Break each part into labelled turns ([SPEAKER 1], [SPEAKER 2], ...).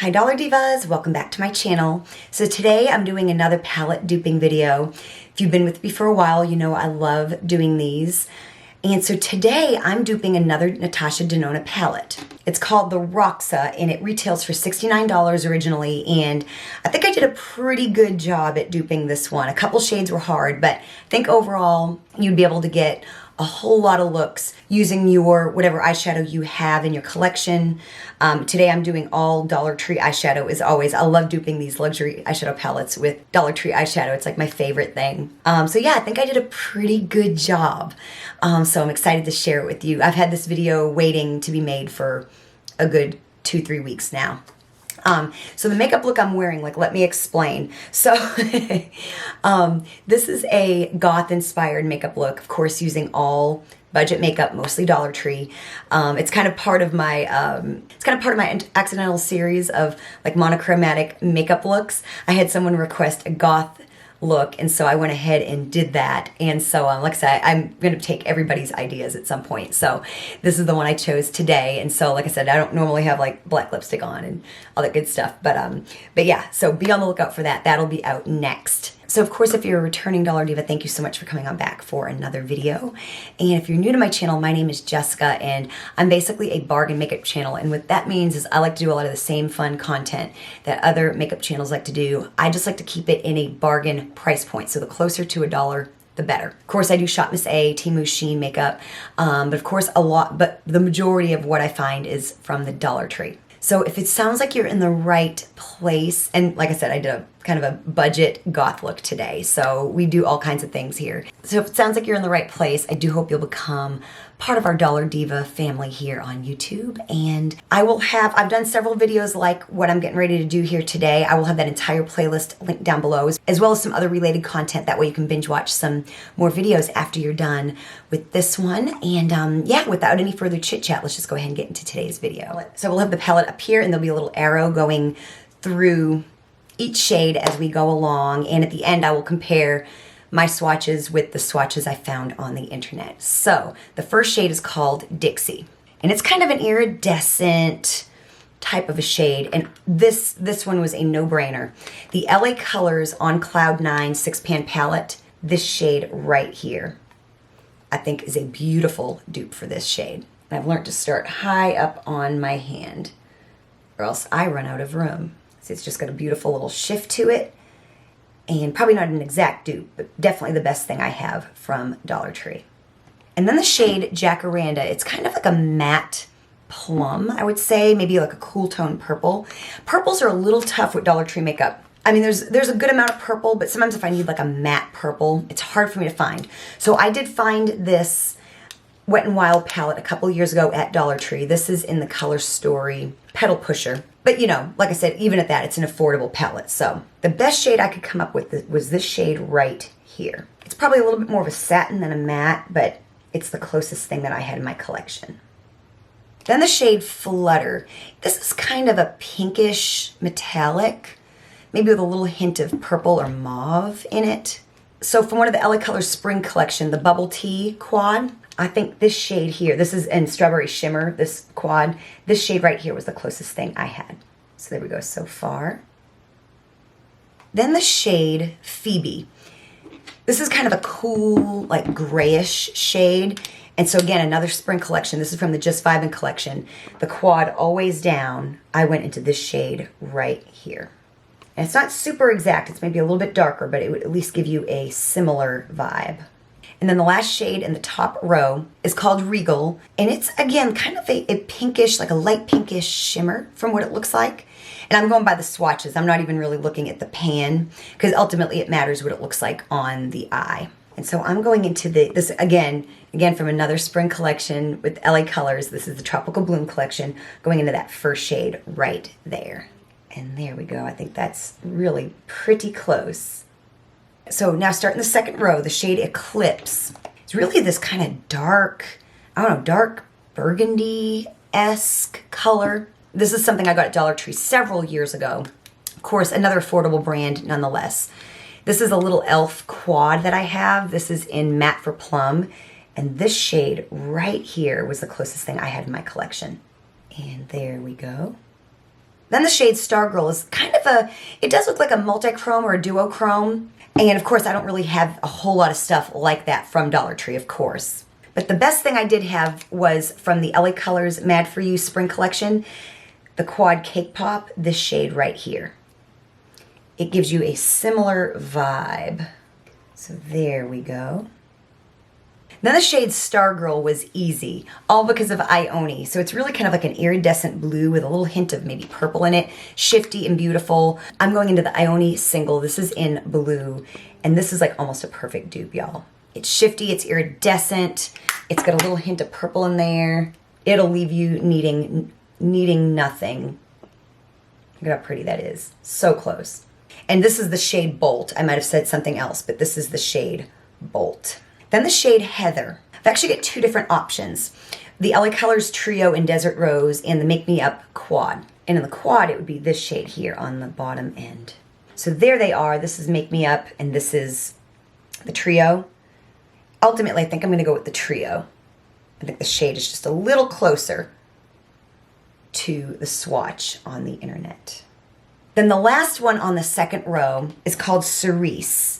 [SPEAKER 1] Hi Dollar Divas, welcome back to my channel. So today I'm doing another palette duping video. If you've been with me for a while, you know I love doing these. And so today I'm duping another Natasha Denona palette. It's called the Roxa and it retails for $69 originally, and I think I did a pretty good job at duping this one. A couple shades were hard, but I think overall you'd be able to get a whole lot of looks using your whatever eyeshadow you have in your collection. Today I'm doing all Dollar Tree eyeshadow as always. I love duping these luxury eyeshadow palettes with Dollar Tree eyeshadow. It's like my favorite thing. So yeah, I think I did a pretty good job. So I'm excited to share it with you. I've had this video waiting to be made for a good 2-3 weeks now. So the makeup look I'm wearing, like, let me explain. So this is a goth inspired makeup look, of course, using all budget makeup, mostly Dollar Tree. It's kind of part of my accidental series of like monochromatic makeup looks. I had someone request a goth look, and so I went ahead and did that. And so like I said, I'm gonna take everybody's ideas at some point, so this is the one I chose today. And so like I said, I don't normally have like black lipstick on and all that good stuff, but yeah, so be on the lookout for that. That'll be out next. So of course, if you're a returning Dollar Diva, thank you so much for coming on back for another video. And if you're new to my channel, my name is Jessica, and I'm basically a bargain makeup channel. And what that means is I like to do a lot of the same fun content that other makeup channels like to do. I just like to keep it in a bargain price point. So the closer to $1, the better. Of course, I do Shop Miss A, Temu Shein makeup, but of course but the majority of what I find is from the Dollar Tree. So if it sounds like you're in the right place, and like I said, I did a kind of a budget goth look today, so we do all kinds of things here. So if it sounds like you're in the right place, I do hope you'll become part of our Dollar Diva family here on YouTube. And I've done several videos like what I'm getting ready to do here today. I will have that entire playlist linked down below, as well as some other related content. That way you can binge watch some more videos after you're done with this one. And yeah, without any further chit chat, let's just go ahead and get into today's video. So we'll have the palette up here, and there'll be a little arrow going through each shade as we go along. And at the end, I will compare my swatches with the swatches I found on the internet. So the first shade is called Dixie, and it's kind of an iridescent type of a shade, and this one was a no-brainer. The LA Colors on Cloud 9 6-pan palette, this shade right here, I think is a beautiful dupe for this shade. And I've learned to start high up on my hand, or else I run out of room. So it's just got a beautiful little shift to it, and probably not an exact dupe, but definitely the best thing I have from Dollar Tree. And then the shade Jacaranda, it's kind of like a matte plum, I would say, maybe like a cool tone purple. Purples are a little tough with Dollar Tree makeup. I mean, there's a good amount of purple, but sometimes if I need like a matte purple, it's hard for me to find. So I did find this Wet n Wild palette a couple years ago at Dollar Tree. This is in the Color Story Petal Pusher. But you know, like I said, even at that, it's an affordable palette. So the best shade I could come up with was this shade right here. It's probably a little bit more of a satin than a matte, but it's the closest thing that I had in my collection. Then the shade Flutter. This is kind of a pinkish metallic, maybe with a little hint of purple or mauve in it. So from one of the LA Colors Spring Collection, the Bubble Tea Quad, I think this shade here, this is in Strawberry Shimmer, this quad, this shade right here was the closest thing I had. So there we go so far. Then the shade Phoebe. This is kind of a cool, like grayish shade. And so again, another spring collection. This is from the Just Vibin' collection. The quad Always Down, I went into this shade right here. And it's not super exact, it's maybe a little bit darker, but it would at least give you a similar vibe. And then the last shade in the top row is called Regal. And it's, again, kind of a pinkish, like a light pinkish shimmer from what it looks like. And I'm going by the swatches. I'm not even really looking at the pan, because ultimately it matters what it looks like on the eye. And so I'm going into this, again from another spring collection with LA Colors. This is the Tropical Bloom collection, going into that first shade right there. And there we go. I think that's really pretty close. So now starting the second row, the shade Eclipse. It's really this kind of dark, I don't know, dark burgundy-esque color. This is something I got at Dollar Tree several years ago. Of course, another affordable brand nonetheless. This is a little e.l.f. quad that I have. This is in Matte for Plum. And this shade right here was the closest thing I had in my collection. And there we go. Then the shade Stargirl is kind of it does look like a multi-chrome or a duochrome. And of course, I don't really have a whole lot of stuff like that from Dollar Tree, of course. But the best thing I did have was from the LA Colors Mad For You Spring Collection, the Quad Cake Pop, this shade right here. It gives you a similar vibe. So there we go. Then the shade Stargirl was easy, all because of Ione. So it's really kind of like an iridescent blue with a little hint of maybe purple in it, shifty and beautiful. I'm going into the Ione single. This is in blue, and this is like almost a perfect dupe, y'all. It's shifty, it's iridescent, it's got a little hint of purple in there. It'll leave you needing nothing. Look at how pretty that is. So close. And this is the shade Bolt. I might have said something else, but this is the shade Bolt. Then the shade Heather. I've actually got two different options. The LA Colors Trio in Desert Rose and the Make Me Up Quad. And in the quad, it would be this shade here on the bottom end. So there they are. This is Make Me Up and this is the Trio. Ultimately, I think I'm going to go with the Trio. I think the shade is just a little closer to the swatch on the internet. Then the last one on the second row is called Cerise.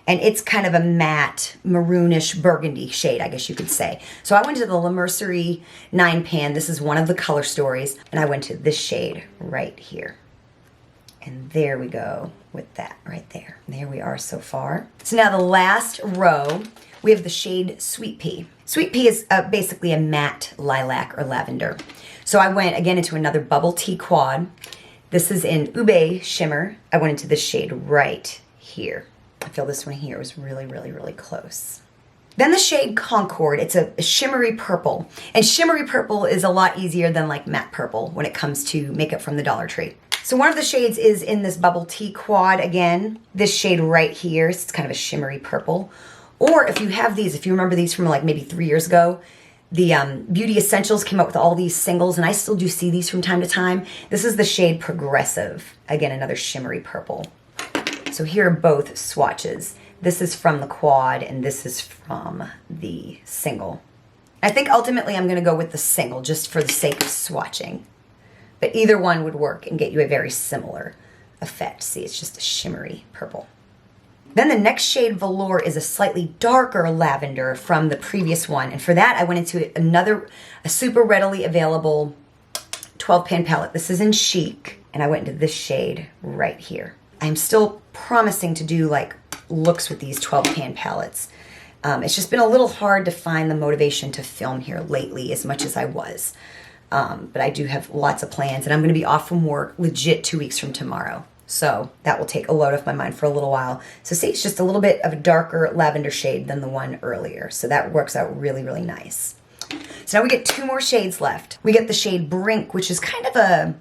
[SPEAKER 1] And it's kind of a matte, maroonish burgundy shade, I guess you could say. So I went to the La Mercerie 9-pan. This is one of the color stories. And I went to this shade right here. And there we go with that right there. There we are so far. So now the last row, we have the shade Sweet Pea. Sweet Pea is basically a matte lilac or lavender. So I went again into another bubble tea quad. This is in Ube Shimmer. I went into this shade right here. I feel this one here was really, really, really close. Then the shade Concord, it's a shimmery purple. And shimmery purple is a lot easier than like matte purple when it comes to makeup from the Dollar Tree. So one of the shades is in this bubble tea quad again. This shade right here, it's kind of a shimmery purple. Or if you have these, if you remember these from like maybe 3 years ago, the Beauty Essentials came out with all these singles, and I still do see these from time to time. This is the shade Progressive. Again, another shimmery purple. So here are both swatches. This is from the quad and this is from the single. I think ultimately I'm gonna go with the single just for the sake of swatching. But either one would work and get you a very similar effect. See, it's just a shimmery purple. Then the next shade Velour is a slightly darker lavender from the previous one. And for that I went into a super readily available 12-pan palette. This is in Chic and I went into this shade right here. I'm still promising to do like looks with these 12-pan palettes. It's just been a little hard to find the motivation to film here lately as much as I was. But I do have lots of plans and I'm going to be off from work legit 2 weeks from tomorrow. So that will take a load off my mind for a little while. So see, it's just a little bit of a darker lavender shade than the one earlier. So that works out really, really nice. So now we get two more shades left. We get the shade Brink, which is kind of a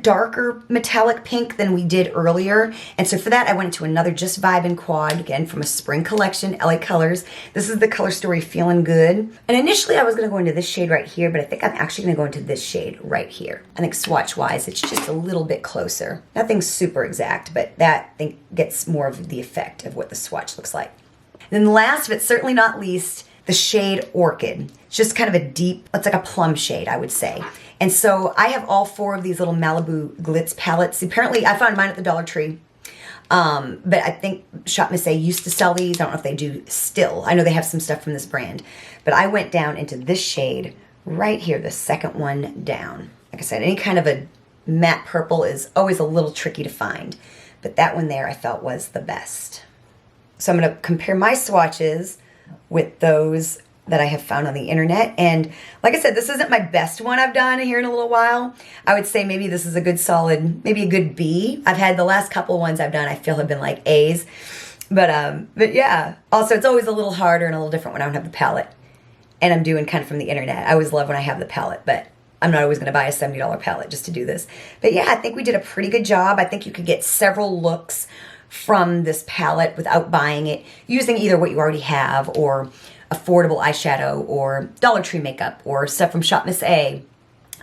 [SPEAKER 1] darker metallic pink than we did earlier. And so for that, I went into another Just Vibin' quad, again, from a spring collection, LA Colors. This is the color story Feeling Good. And initially I was gonna go into this shade right here, but I think I'm actually gonna go into this shade right here. I think swatch-wise, it's just a little bit closer. Nothing super exact, but that I think gets more of the effect of what the swatch looks like. And then last, but certainly not least, the shade Orchid. It's just kind of a deep, it's like a plum shade, I would say. And so I have all four of these little Malibu Glitz palettes. Apparently, I found mine at the Dollar Tree. But I think Shop Miss A used to sell these. I don't know if they do still. I know they have some stuff from this brand. But I went down into this shade right here, the second one down. Like I said, any kind of a matte purple is always a little tricky to find. But that one there I felt was the best. So I'm going to compare my swatches with those that I have found on the internet. And like I said, this isn't my best one I've done here in a little while. I would say maybe this is a good solid, maybe a good B. I've had the last couple ones I've done, I feel have been like A's. But yeah, also it's always a little harder and a little different when I don't have the palette. And I'm doing kind of from the internet. I always love when I have the palette, but I'm not always gonna buy a $70 palette just to do this. But yeah, I think we did a pretty good job. I think you could get several looks from this palette without buying it, using either what you already have or affordable eyeshadow or Dollar Tree makeup or stuff from Shop Miss A.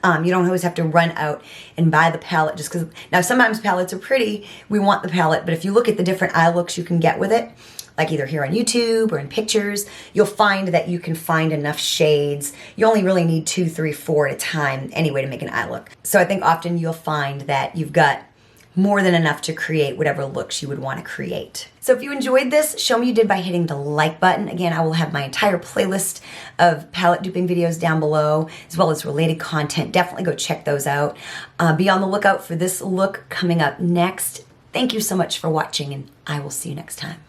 [SPEAKER 1] You don't always have to run out and buy the palette just because. Now sometimes palettes are pretty, we want the palette, but if you look at the different eye looks you can get with it, like either here on YouTube or in pictures, you'll find that you can find enough shades. You only really need 2, 3, 4 at a time anyway to make an eye look. So I think often you'll find that you've got more than enough to create whatever looks you would want to create. So if you enjoyed this, show me you did by hitting the like button. Again, I will have my entire playlist of palette duping videos down below, as well as related content. Definitely go check those out. Be on the lookout for this look coming up next. Thank you so much for watching, and I will see you next time.